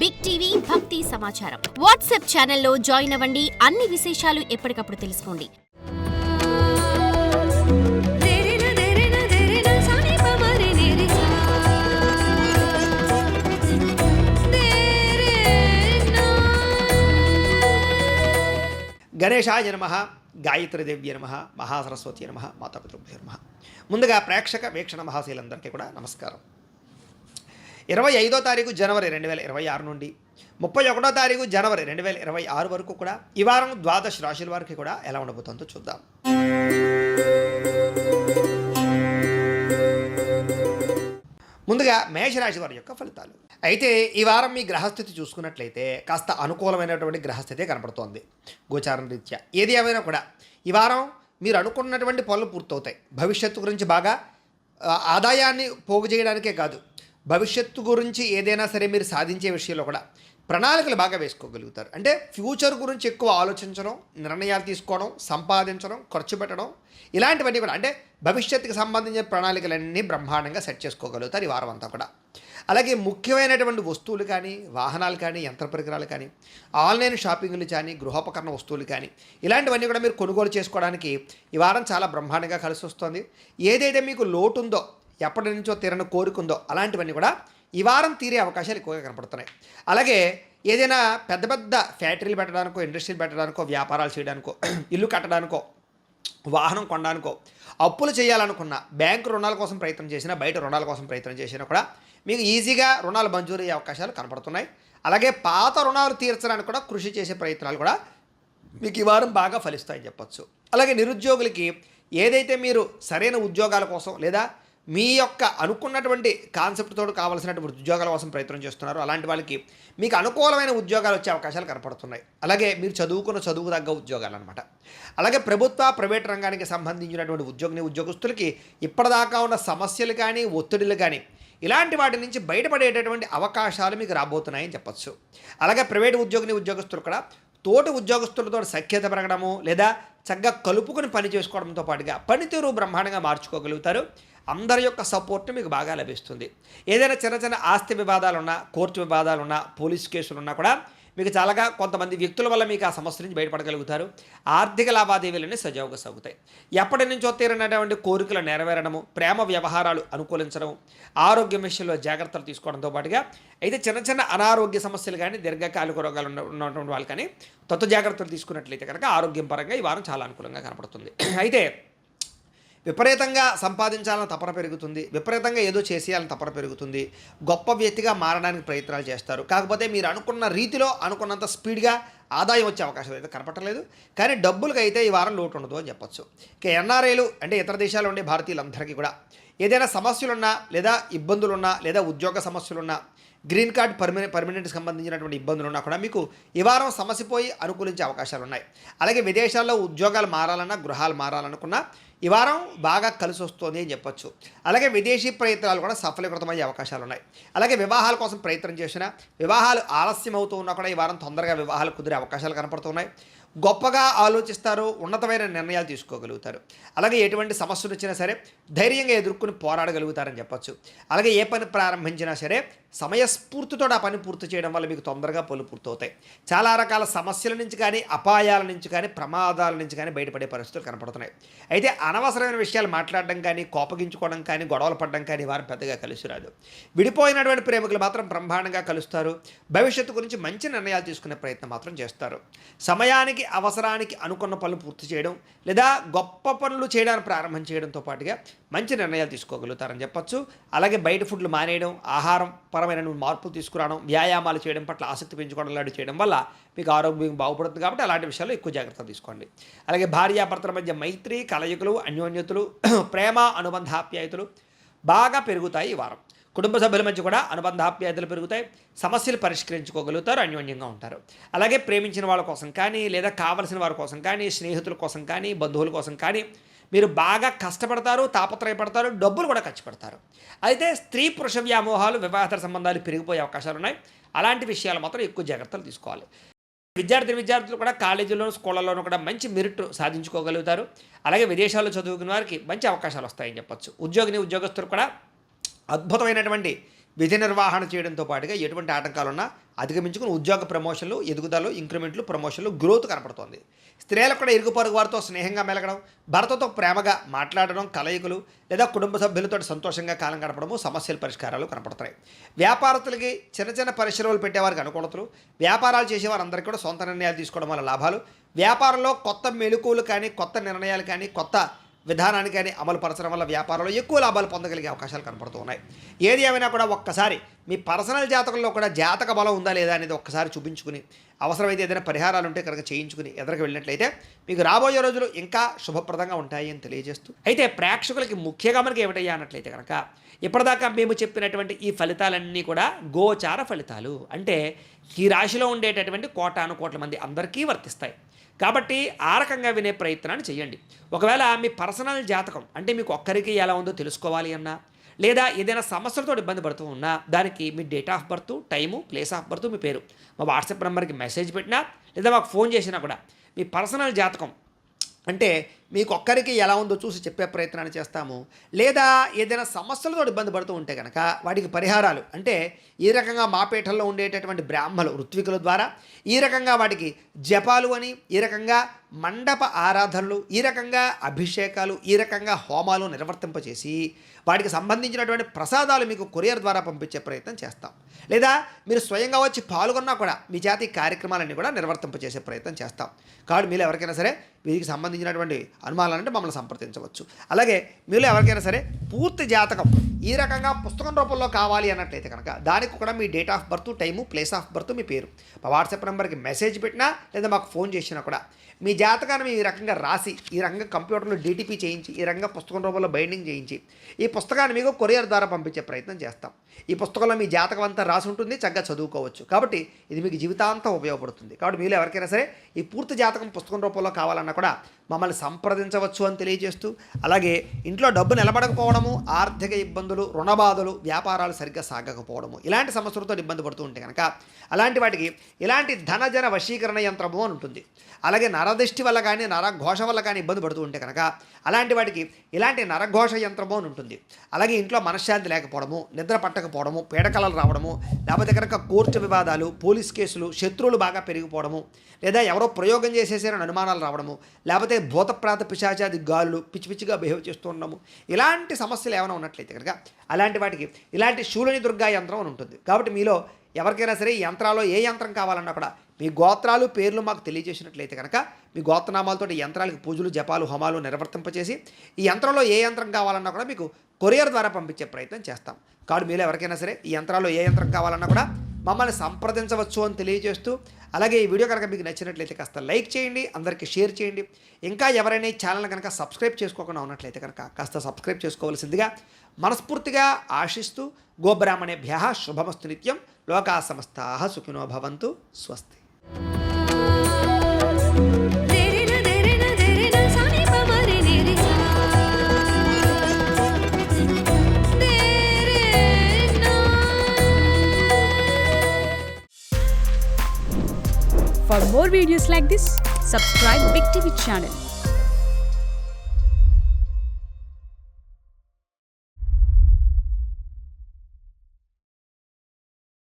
Big TV భక్తి సమాచారం WhatsApp ఛానల్లో జాయిన్ అవ్వండి. అన్ని విశేషాలు ఎప్పటికప్పుడు తెలుసుకోండి. గణేశాయ నమః, గాయత్రీదేవ్య నమః, మహాసరస్వతి నమః, మాతాపితృభ్యో నమః. ముందుగా ప్రేక్షక వీక్షణ మహాశీలందరికీ కూడా నమస్కారం. 25వ తారీఖు జనవరి 2026 నుండి 31వ తారీఖు జనవరి 2026 వరకు కూడా ఈ వారం ద్వాదశ రాశుల వారికి కూడా ఎలా ఉండబోతుందో చూద్దాం. ముందుగా మేషరాశి వారి యొక్క ఫలితాలు. అయితే ఈ వారం మీ గ్రహస్థితి చూసుకున్నట్లయితే కాస్త అనుకూలమైనటువంటి గ్రహస్థితే కనపడుతోంది గోచారం రీత్యా. ఏది ఏమైనా కూడా ఈ వారం మీరు అనుకున్నటువంటి పనులు పూర్తవుతాయి. భవిష్యత్తు గురించి బాగా ఆదాయాన్ని పోగు చేయడానికే కాదు, భవిష్యత్తు గురించి ఏదైనా సరే మీరు సాధించే విషయంలో కూడా ప్రణాళికలు బాగా వేసుకోగలుగుతారు. అంటే ఫ్యూచర్ గురించి ఎక్కువ ఆలోచించడం, నిర్ణయాలు తీసుకోవడం, సంపాదించడం, ఖర్చు పెట్టడం, ఇలాంటివన్నీ కూడా అంటే భవిష్యత్తుకి సంబంధించిన ప్రణాళికలన్నీ బ్రహ్మాండంగా సెట్ చేసుకోగలుగుతారు ఈ వారం అంతా కూడా. అలాగే ముఖ్యమైనటువంటి వస్తువులు కానీ, వాహనాలు కానీ, యంత్ర పరికరాలు కానీ, ఆన్లైన్ షాపింగ్లు కానీ, గృహోపకరణ వస్తువులు కానీ, ఇలాంటివన్నీ కూడా మీరు కొనుగోలు చేసుకోవడానికి ఈ వారం చాలా బ్రహ్మాండంగా కలిసి వస్తుంది. ఏదైతే మీకు లోటు ఉందో, ఎప్పటి నుంచో తీరని కోరిక ఉందో అలాంటివన్నీ కూడా ఈ వారం తీరే అవకాశాలు ఎక్కువగా కనపడుతున్నాయి. అలాగే ఏదైనా పెద్ద పెద్ద ఫ్యాక్టరీలు పెట్టడానికో, ఇండస్ట్రీలు పెట్టడానికో, వ్యాపారాలు చేయడానికో, ఇల్లు కట్టడానికో, వాహనం కొనడానికో, అప్పులు చేయాలనుకున్న బ్యాంకు రుణాల కోసం ప్రయత్నం చేసినా, బయట రుణాల కోసం ప్రయత్నం చేసినా కూడా మీకు ఈజీగా రుణాలు మంజూరు అయ్యే అవకాశాలు కనపడుతున్నాయి. అలాగే పాత రుణాలు తీర్చడానికి కూడా కృషి చేసే ప్రయత్నాలు కూడా మీకు ఈ వారం బాగా ఫలిస్తాయని చెప్పచ్చు. అలాగే నిరుద్యోగులకి ఏదైతే మీరు సరైన ఉద్యోగాల కోసం లేదా మీ యొక్క అనుకున్నటువంటి కాన్సెప్ట్తో కావాల్సినటువంటి ఉద్యోగాల కోసం ప్రయత్నం చేస్తున్నారు, అలాంటి వాళ్ళకి మీకు అనుకూలమైన ఉద్యోగాలు వచ్చే అవకాశాలు కనపడుతున్నాయి. అలాగే మీరు చదువుకున్న చదువు తగ్గ ఉద్యోగాలు అనమాట. అలాగే ప్రభుత్వ ప్రైవేట్ రంగానికి సంబంధించినటువంటి ఉద్యోగస్తులకి ఇప్పటిదాకా ఉన్న సమస్యలు కానీ, ఒత్తిడులు కానీ, ఇలాంటి వాటి నుంచి బయటపడేటటువంటి అవకాశాలు మీకు రాబోతున్నాయని చెప్పచ్చు. అలాగే ప్రైవేట్ ఉద్యోగస్తులు కూడా తోటి ఉద్యోగస్తులతో సఖ్యత పెరగడము లేదా చక్కగా కలుపుకొని పని చేసుకోవడంతో పాటుగా పనితీరు బ్రహ్మాండంగా మార్చుకోగలుగుతారు. అందరి యొక్క సపోర్ట్ మీకు బాగా లభిస్తుంది. ఏదైనా చిన్న చిన్న ఆస్తి వివాదాలున్నా, కోర్టు వివాదాలున్నా, పోలీస్ కేసులున్నా కూడా మీకు చాలాగా కొంతమంది వ్యక్తుల వల్ల మీకు ఆ సమస్య నుంచి బయటపడగలుగుతారు. ఆర్థిక లావాదేవీలన్నీ సజావుగా సాగుతాయి. ఎప్పటి నుంచో తీరినటువంటి కోరికలు నెరవేరడము, ప్రేమ వ్యవహారాలు అనుకూలించడం, ఆరోగ్యం విషయంలో జాగ్రత్తలు తీసుకోవడంతో పాటుగా అయితే చిన్న చిన్న అనారోగ్య సమస్యలు కానీ, దీర్ఘకాలిక రోగాలు ఉన్నటువంటి వాళ్ళు కానీ జాగ్రత్తలు తీసుకున్నట్లయితే కనుక ఆరోగ్యం పరంగా ఈ వారం చాలా అనుకూలంగా కనపడుతుంది. అయితే విపరీతంగా సంపాదించాలని తపన పెరుగుతుంది, విపరీతంగా ఏదో చేసేయాలని తపన పెరుగుతుంది, గొప్ప వ్యక్తిగా మారడానికి ప్రయత్నాలు చేస్తారు. కాకపోతే మీరు అనుకున్న రీతిలో అనుకున్నంత స్పీడ్గా ఆదాయం వచ్చే అవకాశం అయితే కనపడలేదు. కానీ డబ్బులకి అయితే ఈ వారం లోటు ఉండదు అని చెప్పచ్చు. ఇక ఎన్ఆర్ఐలు అంటే ఇతర దేశాల్లో ఉండే భారతీయులందరికీ కూడా ఏదైనా సమస్యలున్నా లేదా ఇబ్బందులున్నా లేదా ఉద్యోగ సమస్యలున్నా, గ్రీన్ కార్డ్ పర్మనెంట్కి సంబంధించినటువంటి ఇబ్బందులున్నా కూడా మీకు ఈ వారం సమస్యపోయి అనుకూలించే అవకాశాలు ఉన్నాయి. అలాగే విదేశాల్లో ఉద్యోగాలు మారాలన్నా, గృహాలు మారాలనుకున్నా ఈ వారం బాగా కలిసి వస్తుంది అని చెప్పొచ్చు. అలాగే విదేశీ ప్రయత్నాలు కూడా సఫలీకృతమయ్యే అవకాశాలు ఉన్నాయి. అలాగే వివాహాల కోసం ప్రయత్నం చేసినా, వివాహాలు ఆలస్యం అవుతూ ఉన్నా కూడా ఈ వారం తొందరగా వివాహాలు కుదిరే అవకాశాలు కనపడుతున్నాయి. గొప్పగా ఆలోచిస్తారు, ఉన్నతమైన నిర్ణయాలు తీసుకోగలుగుతారు. అలాగే ఎటువంటి సమస్యలు వచ్చినా సరే ధైర్యంగా ఎదుర్కొని పోరాడగలుగుతారని చెప్పచ్చు. అలాగే ఏ పని ప్రారంభించినా సరే సమయస్ఫూర్తితో ఆ పని పూర్తి చేయడం వల్ల మీకు తొందరగా పనులు పూర్తవుతాయి. చాలా రకాల సమస్యల నుంచి కానీ, అపాయాల నుంచి కానీ, ప్రమాదాల నుంచి కానీ బయటపడే పరిస్థితులు కనపడుతున్నాయి. అయితే అనవసరమైన విషయాలు మాట్లాడడం కానీ, కోపగించుకోవడం కానీ, గొడవలు పడడం కానీ వారు పెద్దగా కలిసి రాదు. విడిపోయినటువంటి ప్రేమికులు మాత్రం బ్రహ్మాండంగా కలుస్తారు. భవిష్యత్తు గురించి మంచి నిర్ణయాలు తీసుకునే ప్రయత్నం మాత్రం చేస్తారు. సమయానికి, అవసరానికి అనుకున్న పనులు పూర్తి చేయడం లేదా గొప్ప పనులు చేయడానికి ప్రారంభం చేయడంతో పాటుగా మంచి నిర్ణయాలు తీసుకోగలుగుతారని చెప్పచ్చు. అలాగే బయట ఫుడ్లు మానేయడం, ఆహారం పరమైన మార్పులు తీసుకురావడం, వ్యాయామాలు చేయడం పట్ల ఆసక్తి పెంచుకోవడం లాంటివి చేయడం వల్ల మీకు ఆరోగ్యం బాగుపడుతుంది. కాబట్టి అలాంటి విషయాల్లో ఎక్కువ జాగ్రత్తలు తీసుకోండి. అలాగే భార్యాభర్తల మధ్య మైత్రి, కలయికలు, అన్యోన్యతలు, ప్రేమ, అనుబంధాప్యాయతలు బాగా పెరుగుతాయి ఈ వారం. కుటుంబ సభ్యుల మధ్య కూడా అనుబంధాప్యాయతలు పెరుగుతాయి. సమస్యలు పరిష్కరించుకోగలుగుతారు, అన్యోన్యంగా ఉంటారు. అలాగే ప్రేమించిన వాళ్ళ కోసం కానీ లేదా కావలసిన వారి కోసం కానీ, స్నేహితుల కోసం కానీ, బంధువుల కోసం కానీ మీరు బాగా కష్టపడతారు, తాపత్రయపడతారు, డబ్బులు కూడా ఖర్చు పెడతారు. అయితే స్త్రీ పురుష వ్యామోహాలు, వివాహేతర సంబంధాలు పెరిగిపోయే అవకాశాలు ఉన్నాయి. అలాంటి విషయాలు మాత్రం ఎక్కువ జాగ్రత్తలు తీసుకోవాలి. విద్యార్థులు కూడా కాలేజీలోను, స్కూళ్ళలోనూ కూడా మంచి మెరిట్ సాధించుకోగలుగుతారు. అలాగే విదేశాల్లో చదువుకున్న వారికి మంచి అవకాశాలు వస్తాయని చెప్పచ్చు. ఉద్యోగస్తులు కూడా అద్భుతమైనటువంటి విధి నిర్వహణ చేయడంతో పాటుగా ఎటువంటి ఆటంకాలున్నా అధిగమించుకుని ఉద్యోగ ప్రమోషన్లు, ఎదుగుదల, ఇంక్రిమెంట్లు, ప్రమోషన్లు, గ్రోత్ కనపడుతోంది. స్త్రీలకు కూడా ఇరుగు పొరుగు వారితో స్నేహంగా మెలగడం, భర్తతో ప్రేమగా మాట్లాడడం, కలయికలు లేదా కుటుంబ సభ్యులతో సంతోషంగా కాలం గడపడము, సమస్యల పరిష్కారాలు కనపడతాయి. వ్యాపారస్తులకి చిన్న చిన్న పరిశ్రమలు పెట్టేవారికి అనుకూలతలు, వ్యాపారాలు చేసేవారందరికీ కూడా సొంత నిర్ణయాలు తీసుకోవడం వల్ల లాభాలు, వ్యాపారంలో కొత్త మెళుకువలు కానీ, కొత్త నిర్ణయాలు కానీ, కొత్త విధానాన్ని కానీ అమలు పరచడం వల్ల వ్యాపారంలో ఎక్కువ లాభాలు పొందగలిగే అవకాశాలు కనపడుతూ ఉన్నాయి. ఏది ఏమైనా కూడా ఒక్కసారి మీ పర్సనల్ జాతకంలో కూడా జాతక బలం ఉందా లేదా అనేది ఒక్కసారి చూపించుకుని, అవసరమైతే ఏదైనా పరిహారాలు ఉంటే కనుక చేయించుకుని ఎదురుకు వెళ్ళినట్లయితే మీకు రాబోయే రోజులు ఇంకా శుభప్రదంగా ఉంటాయి అని తెలియజేస్తూ, అయితే ప్రేక్షకులకి ముఖ్యంగా మనకి ఏమిటయ్యా అన్నట్లయితే కనుక ఇప్పటిదాకా మేము చెప్పినటువంటి ఈ ఫలితాలన్నీ కూడా గోచార ఫలితాలు, అంటే ఈ రాశిలో ఉండేటటువంటి కోటాను కోట్ల మంది అందరికీ వర్తిస్తాయి. కాబట్టి ఆ రకంగా వినే ప్రయత్నాన్ని చేయండి. ఒకవేళ మీ పర్సనల్ జాతకం అంటే మీకు ఒక్కరికి ఎలా ఉందో తెలుసుకోవాలి అన్నా, లేదా ఏదైనా సమస్యలతో ఇబ్బంది పడుతూ ఉన్నా, దానికి మీ date of birth, time, place of birth, మీ పేరు మా వాట్సాప్ నెంబర్కి మెసేజ్ పెట్టినా లేదా మాకు ఫోన్ చేసినా కూడా మీ పర్సనల్ జాతకం అంటే మీకు ఒక్కరికి ఎలా ఉందో చూసి చెప్పే ప్రయత్నాన్ని చేస్తాము. లేదా ఏదైనా సమస్యలతో ఇబ్బంది పడుతూ ఉంటే కనుక వాటికి పరిహారాలు అంటే ఈ రకంగా మా పీఠంలో ఉండేటటువంటి బ్రాహ్మలు, ఋత్వికుల ద్వారా ఈ రకంగా వాటికి జపాలు అని, ఈ రకంగా మండప ఆరాధనలు, ఈ రకంగా అభిషేకాలు, ఈ రకంగా హోమాలు నిర్వర్తింపచేసి వాటికి సంబంధించినటువంటి ప్రసాదాలు మీకు కొరియర్ ద్వారా పంపించే ప్రయత్నం చేస్తాం. లేదా మీరు స్వయంగా వచ్చి పాల్గొన్నా కూడా మీ జాతి కార్యక్రమాలన్నీ కూడా నిర్వర్తింపచేసే ప్రయత్నం చేస్తాం. కాబట్టి మీరు ఎవరికైనా సరే వీరికి సంబంధించినటువంటి అనుమానాలంటే మమ్మల్ని సంప్రదించవచ్చు. అలాగే మీరు ఎవరికైనా సరే పూర్తి జాతకం ఈ రకంగా పుస్తకం రూపంలో కావాలి అన్నట్లయితే కనుక దానికి కూడా మీ date of birth, time, place of birth, మీ పేరు మా వాట్సాప్ నెంబర్కి మెసేజ్ పెట్టినా లేదా మాకు ఫోన్ చేసినా కూడా మీ జాతకాన్ని ఈ రకంగా రాసి, ఈ రకంగా కంప్యూటర్లో డీటీపీ చేయించి, ఈ రకంగా పుస్తకం రూపంలో బైండింగ్ చేయించి ఈ పుస్తకాన్ని మీకు కొరియర్ ద్వారా పంపించే ప్రయత్నం చేస్తాం. ఈ పుస్తకంలో మీ జాతకం అంతా రాసి ఉంటుంది, చక్కగా చదువుకోవచ్చు. కాబట్టి ఇది మీకు జీవితాంతం ఉపయోగపడుతుంది. కాబట్టి మీరు ఎవరికైనా సరే ఈ పూర్తి జాతకం పుస్తకం రూపంలో కావాలన్నా కూడా మమ్మల్ని సంప్రదించవచ్చు అని తెలియజేస్తూ, అలాగే ఇంట్లో డబ్బు నిలబడకపోవడము, ఆర్థిక ఇబ్బందులు, రుణబాధలు, వ్యాపారాలు సరిగ్గా సాగకపోవడము, ఇలాంటి సమస్యలతో ఇబ్బంది పడుతూ ఉంటే కనుక అలాంటి వాటికి ఇలాంటి ధనజన వశీకరణ యంత్రము అని ఉంటుంది. అలాగే నరదృష్టి వల్ల కానీ, నరఘోష వల్ల కానీ ఇబ్బంది పడుతూ ఉంటే కనుక అలాంటి వాటికి ఇలాంటి నరఘోష యంత్రము అని ఉంటుంది. అలాగే ఇంట్లో మనశ్శాంతి లేకపోవడము, నిద్ర పట్టకపోవడము, పీడకలలు రావడము, లేకపోతే కనుక కోర్టు వివాదాలు, పోలీస్ కేసులు, శత్రువులు బాగా పెరిగిపోవడము, లేదా ఎవరో ప్రయోగం చేసేసారని అనుమానాలు రావడము, లేకపోతే భూతప్రాత పిశాచాది గాలులు పిచ్చి పిచ్చిగా బిహేవ్ చేస్తూ ఉండము, ఇలాంటి సమస్యలు ఏమైనా ఉన్నట్లయితే కనుక అలాంటి వాటికి ఇలాంటి శూలిని దుర్గా యంత్రం అని ఉంటుంది. కాబట్టి మీలో ఎవరికైనా సరే ఈ యంత్రాల్లో ఏ యంత్రం కావాలన్నా కూడా మీ గోత్రాలు, పేర్లు మాకు తెలియజేసినట్లయితే కనుక మీ గోత్రనామాలతో ఈ యంత్రాలకు పూజలు, జపాలు, హోమాలు నిర్వర్తింపచేసి ఈ యంత్రంలో ఏ యంత్రం కావాలన్నా కూడా మీకు కొరియర్ ద్వారా పంపించే ప్రయత్నం చేస్తాం. కాబట్టి మీరు ఎవరికైనా సరే ఈ యంత్రాల్లో ఏ యంత్రం కావాలన్నా కూడా మమ్మల్ని సంప్రదించవచ్చు అని తెలియజేస్తూ, అలాగే ఈ వీడియో కనుక మీకు నచ్చినట్లయితే కాస్త లైక్ చేయండి, అందరికీ షేర్ చేయండి. ఇంకా ఎవరైనా ఈ ఛానల్ కనుక సబ్స్క్రైబ్ చేసుకోకుండా ఉన్నట్లయితే కనుక కాస్త సబ్స్క్రైబ్ చేసుకోవాల్సిందిగా మనస్ఫూర్తిగా ఆశిస్తూ, గోబ్రాహ్మణేభ్యః శుభమస్తు నిత్యం, లోకా సమస్తాః సుఖినో భవంతు, స్వస్తి. For more videos like this, subscribe Big TV channel.